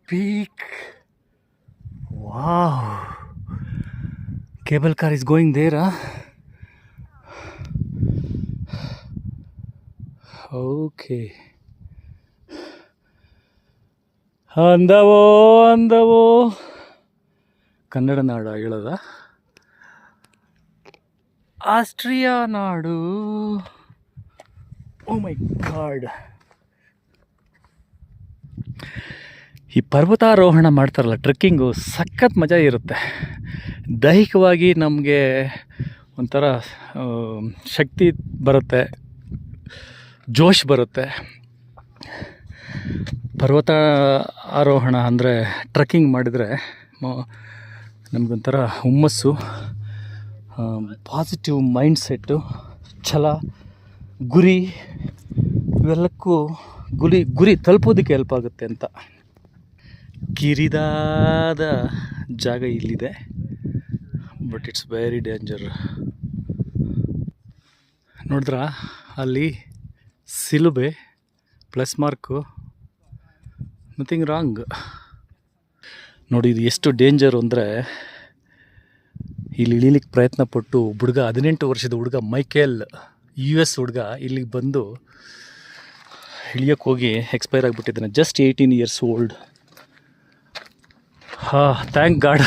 Peak. Wow. Cable car is going there, huh? Okay. ಅಂದವೋ ಅಂದವೋ Kannada ನಾಡ ಹೇಳದ Austria ನಾಡು. ಓ ಮೈ god. ಈ ಪರ್ವತಾರೋಹಣ ಮಾಡ್ತಾರಲ್ಲ, ಟ್ರೆಕ್ಕಿಂಗು ಸಖತ್ ಮಜಾ ಇರುತ್ತೆ. ದೈಹಿಕವಾಗಿ ನಮಗೆ ಒಂಥರ ಶಕ್ತಿ ಬರುತ್ತೆ, ಜೋಶ್ ಬರುತ್ತೆ. ಪರ್ವತ ಆರೋಹಣ ಅಂದರೆ ಟ್ರೆಕ್ಕಿಂಗ್ ಮಾಡಿದರೆ ನಮಗೊಂಥರ ಹುಮ್ಮಸ್ಸು, ಪಾಸಿಟಿವ್ ಮೈಂಡ್ಸೆಟ್ಟು, ಛಲ, ಗುರಿ ಇವೆಲ್ಲಕ್ಕೂ ಗುರಿ ತಲುಪೋದಕ್ಕೆ ಹೆಲ್ಪ್ ಆಗುತ್ತೆ ಅಂತ. ಕಿರಿದಾದ ಜಾಗ ಇಲ್ಲಿದೆ, ಬಟ್ ಇಟ್ಸ್ ವೆರಿ ಡೇಂಜರ್. ನೋಡಿದ್ರಾ ಅಲ್ಲಿ ಸಿಲುಬೆ ಪ್ಲಸ್ ಮಾರ್ಕು, ನಥಿಂಗ್ ರಾಂಗ್. ನೋಡಿ ಇದು ಎಷ್ಟು ಡೇಂಜರು ಅಂದರೆ, ಇಲ್ಲಿ ಇಳಿಲಿಕ್ಕೆ ಪ್ರಯತ್ನ ಪಟ್ಟು ಹುಡುಗ 18 ವರ್ಷದ ಹುಡುಗ ಮೈಕೇಲ್, US ಹುಡುಗ ಇಲ್ಲಿಗೆ ಬಂದು ಇಳಿಯೋಕ್ಕೆ ಹೋಗಿ ಎಕ್ಸ್ಪೈರ್ ಆಗಿಬಿಟ್ಟಿದ್ದಾನೆ. Just 18 years old. Thank god.